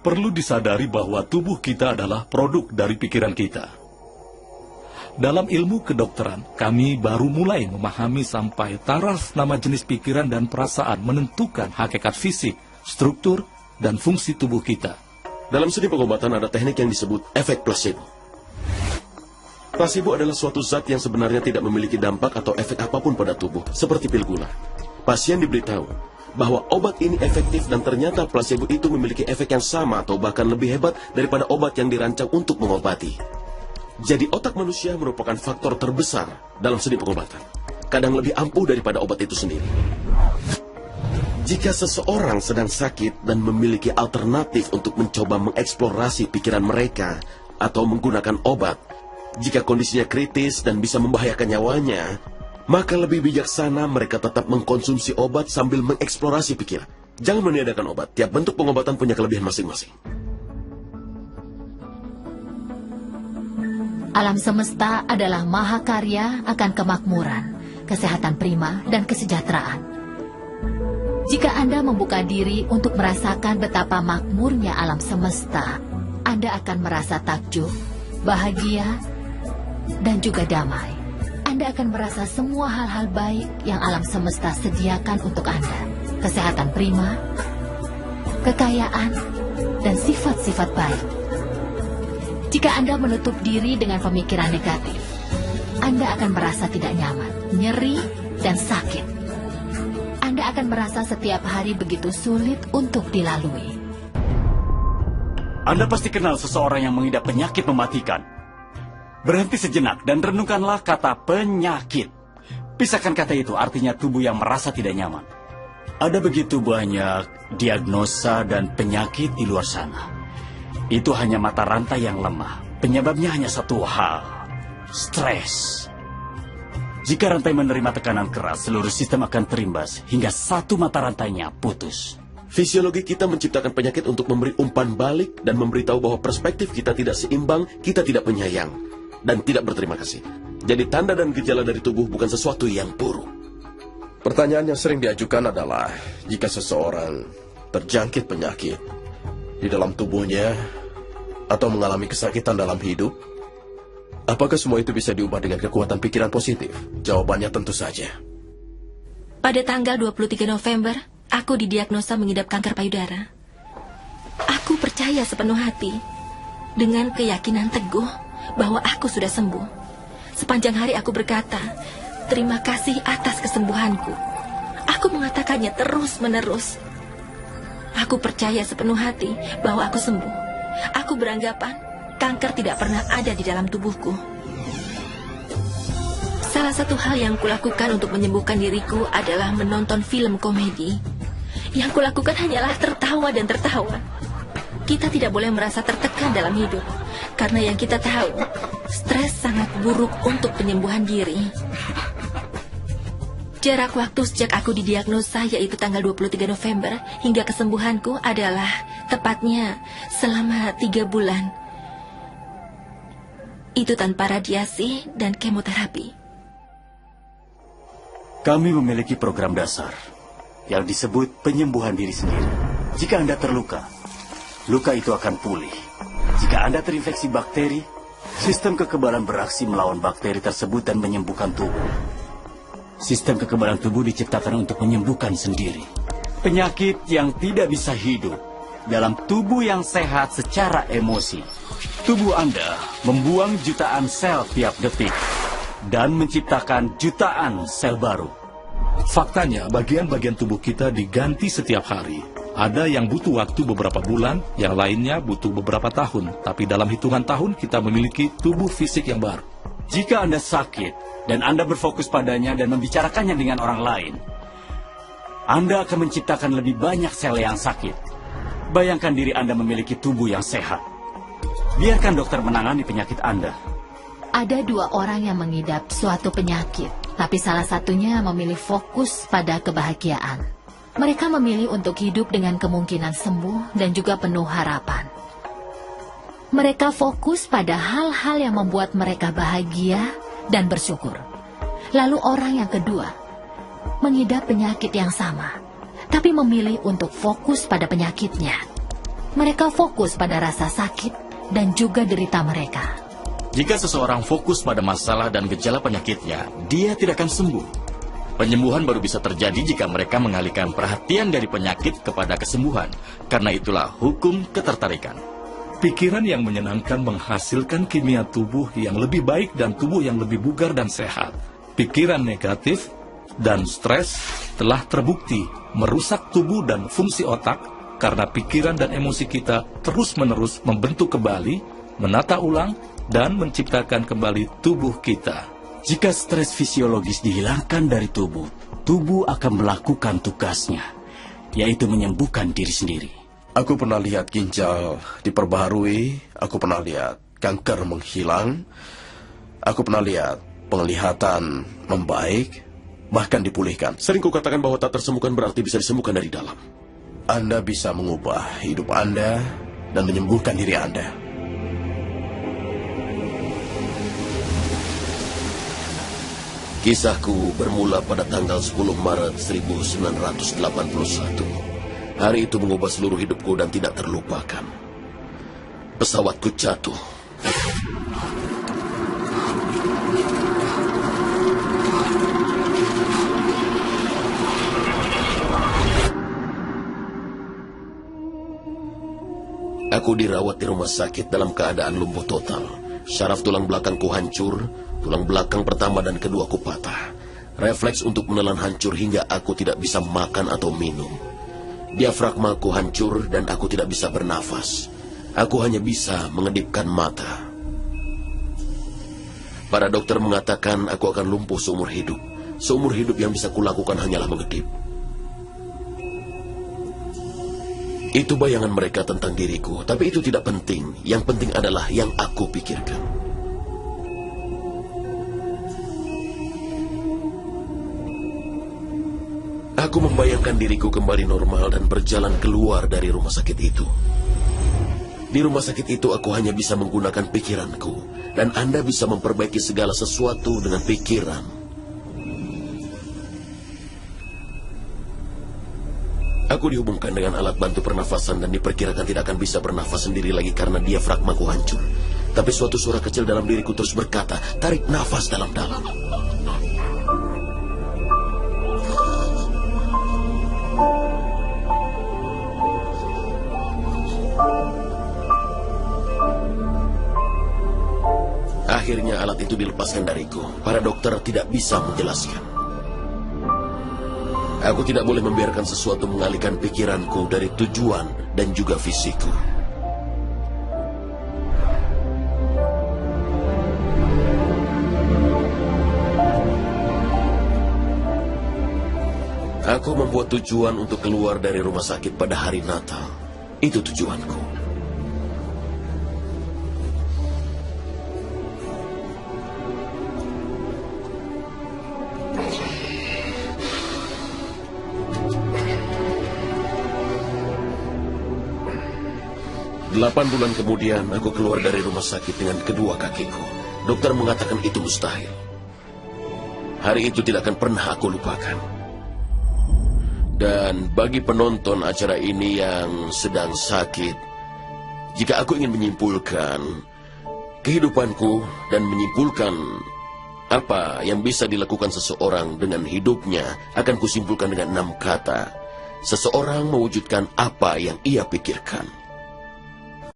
perlu disadari bahwa tubuh kita adalah produk dari pikiran kita. Dalam ilmu kedokteran, kami baru mulai memahami sampai taraf nama jenis pikiran dan perasaan menentukan hakikat fisik, struktur, dan fungsi tubuh kita. Dalam seni pengobatan ada teknik yang disebut efek placebo. Placebo adalah suatu zat yang sebenarnya tidak memiliki dampak atau efek apapun pada tubuh, seperti pil gula. Pasien diberitahu bahwa obat ini efektif dan ternyata placebo itu memiliki efek yang sama atau bahkan lebih hebat daripada obat yang dirancang untuk mengobati. Jadi otak manusia merupakan faktor terbesar dalam seni pengobatan. Kadang lebih ampuh daripada obat itu sendiri. Jika seseorang sedang sakit dan memiliki alternatif untuk mencoba mengeksplorasi pikiran mereka atau menggunakan obat, jika kondisinya kritis dan bisa membahayakan nyawanya, maka lebih bijaksana mereka tetap mengkonsumsi obat sambil mengeksplorasi pikiran. Jangan meniadakan obat, tiap bentuk pengobatan punya kelebihan masing-masing. Alam semesta adalah mahakarya akan kemakmuran, kesehatan prima, dan kesejahteraan. Jika Anda membuka diri untuk merasakan betapa makmurnya alam semesta, Anda akan merasa takjub, bahagia, dan juga damai. Anda akan merasa semua hal-hal baik yang alam semesta sediakan untuk Anda. Kesehatan prima, kekayaan, dan sifat-sifat baik. Jika Anda menutup diri dengan pemikiran negatif, Anda akan merasa tidak nyaman, nyeri, dan sakit. Anda akan merasa setiap hari begitu sulit untuk dilalui. Anda pasti kenal seseorang yang mengidap penyakit mematikan. Berhenti sejenak dan renungkanlah kata penyakit. Pisahkan kata itu, artinya tubuh yang merasa tidak nyaman. Ada begitu banyak diagnosa dan penyakit di luar sana. Itu hanya mata rantai yang lemah. Penyebabnya hanya satu hal, stres. Jika rantai menerima tekanan keras, seluruh sistem akan terimbas hingga satu mata rantainya putus. Fisiologi kita menciptakan penyakit untuk memberi umpan balik dan memberitahu bahwa perspektif kita tidak seimbang, kita tidak penyayang, dan tidak berterima kasih. Jadi tanda dan gejala dari tubuh bukan sesuatu yang buruk. Pertanyaan yang sering diajukan adalah, jika seseorang terjangkit penyakit di dalam tubuhnya atau mengalami kesakitan dalam hidup, apakah semua itu bisa diubah dengan kekuatan pikiran positif? Jawabannya tentu saja. Pada tanggal 23 November, aku didiagnosa mengidap kanker payudara. Aku percaya sepenuh hati, dengan keyakinan teguh bahwa aku sudah sembuh. Sepanjang hari aku berkata, terima kasih atas kesembuhanku. Aku mengatakannya terus-menerus. Aku percaya sepenuh hati bahwa aku sembuh. Aku beranggapan kanker tidak pernah ada di dalam tubuhku. Salah satu hal yang kulakukan untuk menyembuhkan diriku adalah menonton film komedi. Yang kulakukan hanyalah tertawa dan tertawa. Kita tidak boleh merasa tertekan dalam hidup, karena yang kita tahu, stres sangat buruk untuk penyembuhan diri. Jarak waktu sejak aku didiagnosa, yaitu tanggal 23 November, hingga kesembuhanku adalah tepatnya selama 3 bulan. Itu tanpa radiasi dan kemoterapi. Kami memiliki program dasar yang disebut penyembuhan diri sendiri. Jika Anda terluka, luka itu akan pulih. Jika Anda terinfeksi bakteri, sistem kekebalan beraksi melawan bakteri tersebut dan menyembuhkan tubuh. Sistem kekebalan tubuh diciptakan untuk menyembuhkan sendiri. Penyakit yang tidak bisa hidup dalam tubuh yang sehat secara emosi. Tubuh Anda membuang jutaan sel tiap detik dan menciptakan jutaan sel baru. Faktanya, bagian-bagian tubuh kita diganti setiap hari. Ada yang butuh waktu beberapa bulan, yang lainnya butuh beberapa tahun. Tapi dalam hitungan tahun, kita memiliki tubuh fisik yang baru. Jika Anda sakit, dan Anda berfokus padanya dan membicarakannya dengan orang lain, Anda akan menciptakan lebih banyak sel yang sakit. Bayangkan diri Anda memiliki tubuh yang sehat. Biarkan dokter menangani penyakit Anda. Ada 2 orang yang mengidap suatu penyakit, tapi salah satunya memilih fokus pada kebahagiaan. Mereka memilih untuk hidup dengan kemungkinan sembuh dan juga penuh harapan. Mereka fokus pada hal-hal yang membuat mereka bahagia dan bersyukur. Lalu orang yang kedua mengidap penyakit yang sama, tapi memilih untuk fokus pada penyakitnya. Mereka fokus pada rasa sakit dan juga derita mereka. Jika seseorang fokus pada masalah dan gejala penyakitnya, dia tidak akan sembuh. Penyembuhan baru bisa terjadi jika mereka mengalihkan perhatian dari penyakit kepada kesembuhan. Karena itulah hukum ketertarikan. Pikiran yang menyenangkan menghasilkan kimia tubuh yang lebih baik dan tubuh yang lebih bugar dan sehat. Pikiran negatif dan stres telah terbukti merusak tubuh dan fungsi otak karena pikiran dan emosi kita terus-menerus membentuk kembali, menata ulang, dan menciptakan kembali tubuh kita. Jika stres fisiologis dihilangkan dari tubuh, tubuh akan melakukan tugasnya, yaitu menyembuhkan diri sendiri. Aku pernah lihat ginjal diperbaharui, aku pernah lihat kanker menghilang, aku pernah lihat penglihatan membaik, bahkan dipulihkan. Sering kukatakan bahwa tak tersembuhkan berarti bisa disembuhkan dari dalam. Anda bisa mengubah hidup Anda dan menyembuhkan diri Anda. Kisahku bermula pada tanggal 10 Maret 1981. Hari itu mengubah seluruh hidupku dan tidak terlupakan. Pesawatku jatuh. Aku dirawat di rumah sakit dalam keadaan lumpuh total. Syaraf tulang belakangku hancur, tulang belakang pertama dan keduaku patah. Refleks untuk menelan hancur hingga aku tidak bisa makan atau minum. Diafragmaku hancur dan aku tidak bisa bernafas. Aku hanya bisa mengedipkan mata. Para dokter mengatakan aku akan lumpuh seumur hidup. Seumur hidup yang bisa kulakukan hanyalah mengedip. Itu bayangan mereka tentang diriku, tapi itu tidak penting. Yang penting adalah yang aku pikirkan. Aku membayangkan diriku kembali normal dan berjalan keluar dari rumah sakit itu. Di rumah sakit itu aku hanya bisa menggunakan pikiranku, dan Anda bisa memperbaiki segala sesuatu dengan pikiran. Aku dihubungkan dengan alat bantu pernafasan dan diperkirakan tidak akan bisa bernafas sendiri lagi karena diafragmaku hancur. Tapi suatu suara kecil dalam diriku terus berkata, tarik nafas dalam-dalam. Akhirnya alat itu dilepaskan dariku. Para dokter tidak bisa menjelaskan. Aku tidak boleh membiarkan sesuatu mengalihkan pikiranku dari tujuan dan juga fisikku. Aku membuat tujuan untuk keluar dari rumah sakit pada hari Natal. Itu tujuanku. 8 bulan kemudian, aku keluar dari rumah sakit dengan kedua kakiku. Dokter mengatakan itu mustahil. Hari itu tidak akan pernah aku lupakan. Dan bagi penonton acara ini yang sedang sakit, jika aku ingin menyimpulkan kehidupanku dan menyimpulkan apa yang bisa dilakukan seseorang dengan hidupnya, akan kusimpulkan dengan 6 kata. Seseorang mewujudkan apa yang ia pikirkan.